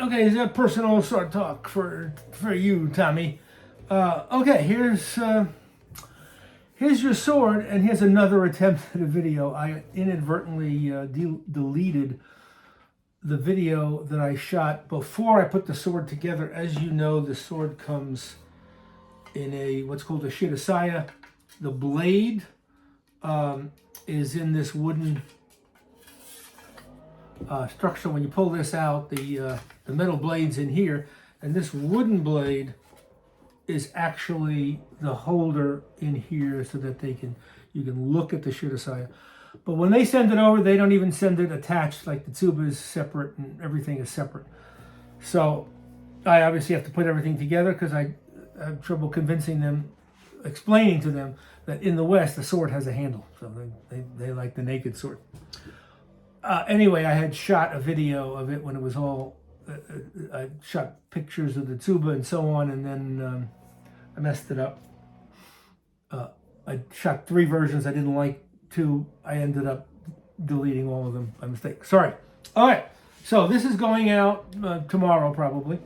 Okay, is that personal sword talk for you, Tommy? Okay, here's your sword, and here's another attempt at a video. I inadvertently deleted the video that I shot before I put the sword together. As you know, the sword comes in a what's called a shitasaya. The blade is in this wooden structure. When you pull this out, the metal blade's in here, and this wooden blade is actually the holder in here so that you can look at the shitasaya. But when they send it over, they don't even send it attached. Like the tsuba is separate and everything is separate. So I obviously have to put everything together because I have trouble explaining to them that in the West the sword has a handle. So they like the naked sword. Anyway, I had shot a video of it when it was all, I shot pictures of the tsuba and so on, and then I messed it up. I shot 3 versions. I didn't like 2. I ended up deleting all of them by mistake. Sorry. All right. So this is going out tomorrow probably,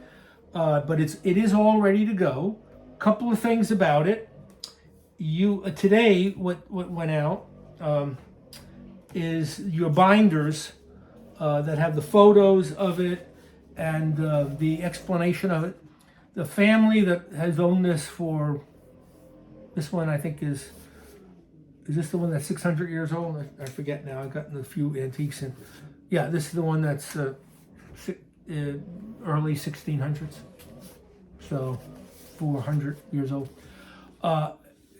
but it is all ready to go. Couple of things about it. Today what went out is your binders that have the photos of it and the explanation of it. The family that has owned this for, this one I think is this the one that's 600 years old? I forget now. I've gotten a few antiques in. Yeah, this is the one that's early 1600s. So 400 years old.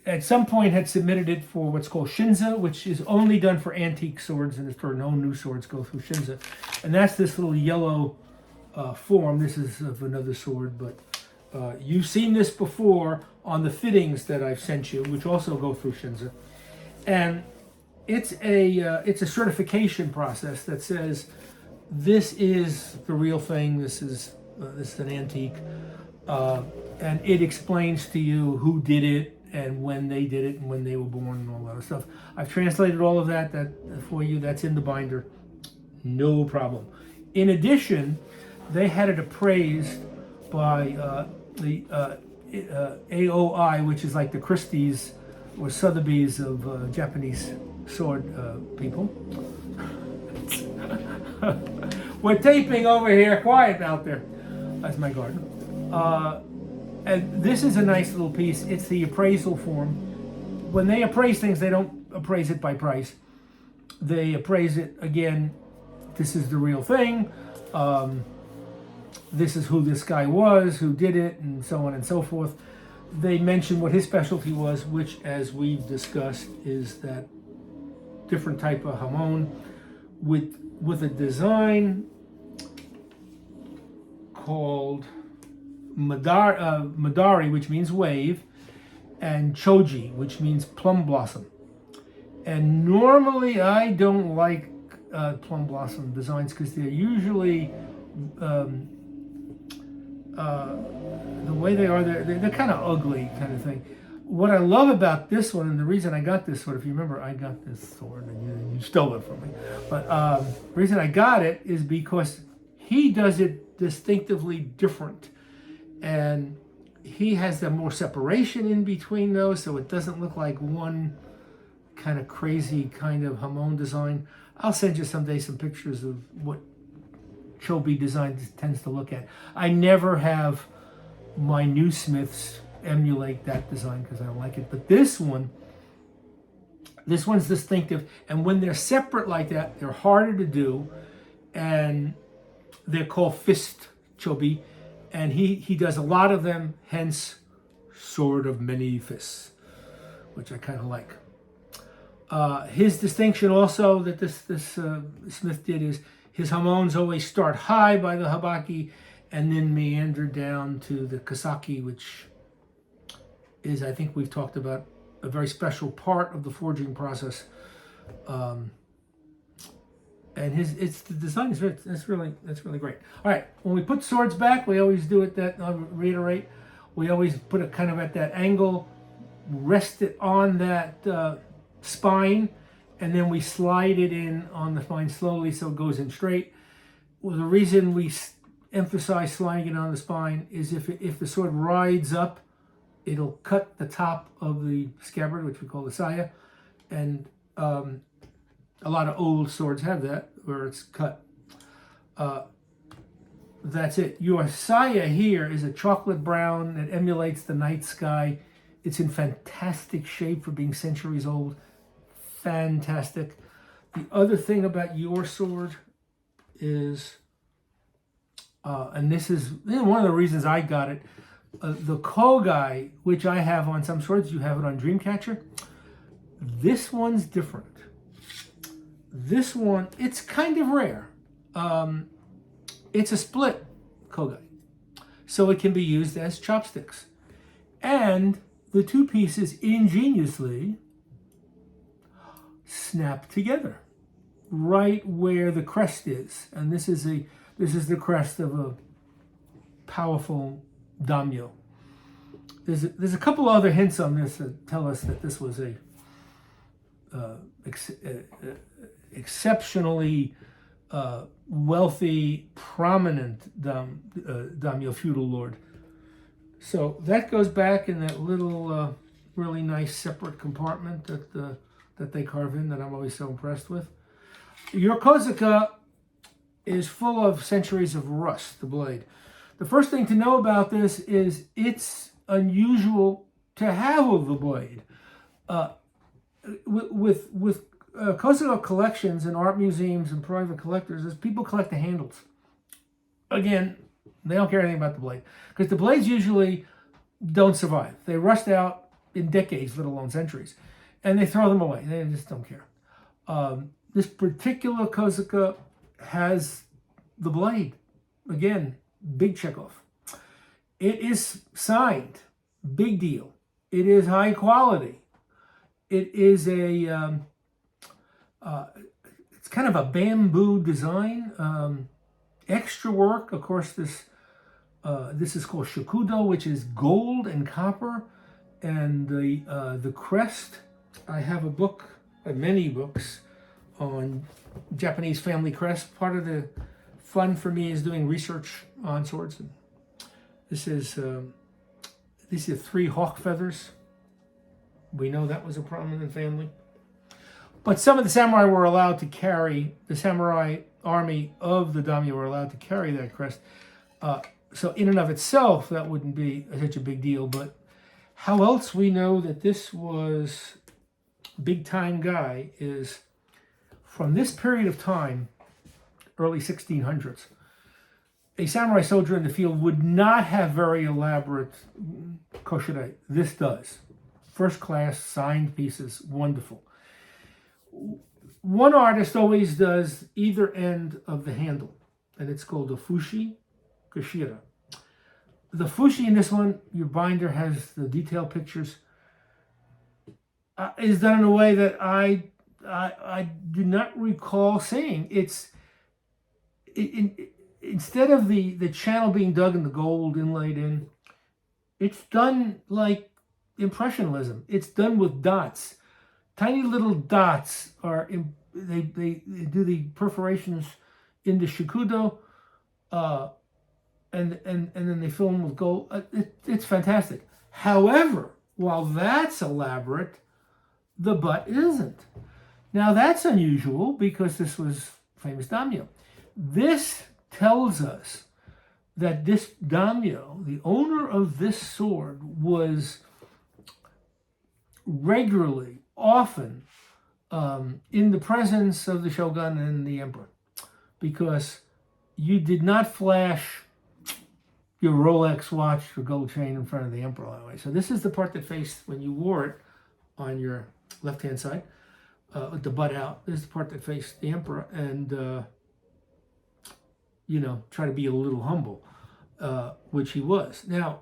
At some point had submitted it for what's called shinza, which is only done for antique swords, and for no new swords go through shinza. And that's this little yellow form. This is of another sword, but you've seen this before on the fittings that I've sent you, which also go through shinza. And it's a certification process that says this is the real thing. This is an antique, and it explains to you who did it and when they did it and when they were born and all that other stuff. I've translated all of that for you. That's in the binder. No problem. In addition, they had it appraised by the AOI, which is like the Christie's or Sotheby's of Japanese sword people. We're taping over here. Quiet out there. That's my garden. And this is a nice little piece. It's the appraisal form. When they appraise things, they don't appraise it by price. They appraise it, again, this is the real thing. This is who this guy was, who did it, and so on and so forth. They mention what his specialty was, which, as we've discussed, is that different type of Hamon with a design called Madari, which means wave, and Choji, which means plum blossom. And normally I don't like plum blossom designs because they're usually the way they are, they're kind of ugly kind of thing. What I love about this one, and the reason I got this sword, if you remember, I got this sword and you stole it from me. But the reason I got it is because he does it distinctively different. And he has the more separation in between those, so it doesn't look like one kind of crazy kind of Hamon design. I'll send you someday some pictures of what Chobi design tends to look at. I never have my new smiths emulate that design because I don't like it. But this one's distinctive, and when they're separate like that, they're harder to do, and they're called fist Chobi. And he does a lot of them, hence sword of many fists, which I kind of like. His distinction also that this smith did is his Hamons always start high by the habaki and then meander down to the kasaki, which is, I think we've talked about, a very special part of the forging process. And the design is that's really great. All right, when we put swords back, we always do it I'll reiterate, we always put it kind of at that angle, rest it on that spine, and then we slide it in on the spine slowly so it goes in straight. Well, the reason we emphasize sliding it on the spine is if the sword rides up, it'll cut the top of the scabbard, which we call the saya, and a lot of old swords have that, where it's cut. That's it. Your saya here is a chocolate brown that emulates the night sky. It's in fantastic shape for being centuries old. Fantastic. The other thing about your sword is, and this is one of the reasons I got it, the kogai, which I have on some swords, you have it on Dreamcatcher. This one's different. This one, it's kind of rare. It's a split kogai, so it can be used as chopsticks. And the two pieces ingeniously snap together right where the crest is. And this is the crest of a powerful daimyo. There's a couple other hints on this that tell us that this was a exceptionally wealthy, prominent daimyo feudal lord. So that goes back in that little really nice separate compartment that they carve in, that I'm always so impressed with. Your kozuka is full of centuries of rust, the blade. The first thing to know about this is it's unusual to have the blade. With kozuka collections and art museums and private collectors, is people collect the handles. Again, they don't care anything about the blade, because the blades usually don't survive. They rust out in decades, let alone centuries, and they throw them away. They just don't care. This particular kozuka has the blade. Again, big checkoff. It is signed. Big deal. It is high quality. It is it's kind of a bamboo design. Extra work, of course. This is called shakudo, which is gold and copper, and the crest. I have a book, many books, on Japanese family crest. Part of the fun for me is doing research on swords. And these are 3 hawk feathers. We know that was a prominent family. But some of the samurai were allowed to carry, the samurai army of the daimyo were allowed to carry that crest. So in and of itself, that wouldn't be such a big deal. But how else we know that this was big time guy is from this period of time, early 1600s, a samurai soldier in the field would not have very elaborate koshirei. This does. First class, signed pieces, wonderful. One artist always does either end of the handle, and it's called a fushi kashira. The fushi in this one, your binder has the detailed pictures, is done in a way that I do not recall seeing. Instead of the channel being dug and the gold inlaid in, it's done like Impressionism. It's done with dots. Tiny little dots are they do the perforations in the shakudo, and then they fill them with gold. It's fantastic. However, while that's elaborate, the butt isn't. Now that's unusual because this was famous daimyo. This tells us that this daimyo, the owner of this sword, was regularly, often, in the presence of the shogun and the emperor, because you did not flash your Rolex watch or gold chain in front of the emperor that way. So this is the part that faced, when you wore it on your left-hand side, with the butt out. This is the part that faced the emperor, and try to be a little humble, which he was. Now,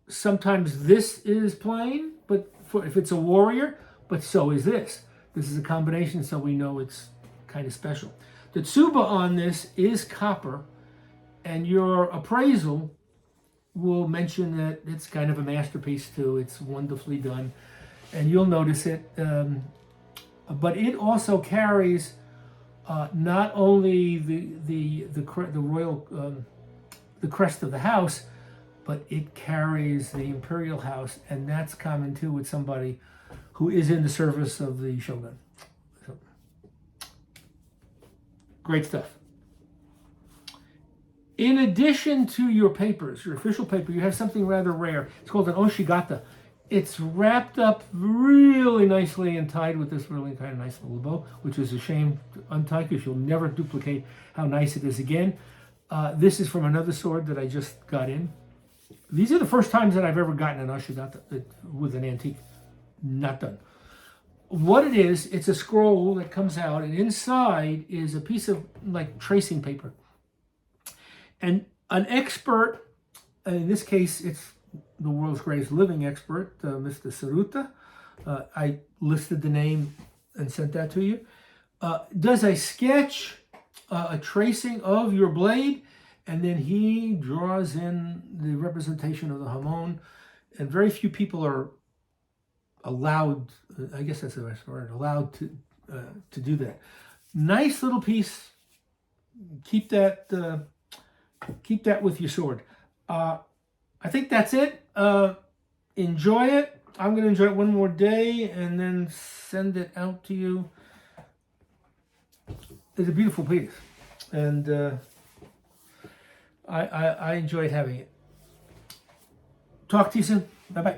sometimes this is plain, but if it's a warrior, but so is this. This is a combination, so we know it's kind of special. The tsuba on this is copper, and your appraisal will mention that it's kind of a masterpiece too. It's wonderfully done, and you'll notice it. But it also carries not only the royal the crest of the house, but it carries the imperial house, and that's common too with somebody who is in the service of the shogun. So, great stuff. In addition to your papers, your official paper, you have something rather rare. It's called an oshigata. It's wrapped up really nicely and tied with this really kind of nice little bow, which is a shame to untie because you'll never duplicate how nice it is again. This is from another sword that I just got in. These are the first times that I've ever gotten an oshigata with an antique. Not done. What it is, it's a scroll that comes out, and inside is a piece of like tracing paper. And an expert, in this case, it's the world's greatest living expert, Mr. Saruta. I listed the name and sent that to you. Does a sketch, a tracing of your blade, and then he draws in the representation of the Hamon. And very few people are allowed, I guess that's the best word, allowed to do that. Nice little piece. Keep that with your sword. I think that's it. Enjoy it. I'm going to enjoy it one more day and then send it out to you. It's a beautiful piece, and I enjoyed having it. Talk to you soon. Bye-bye.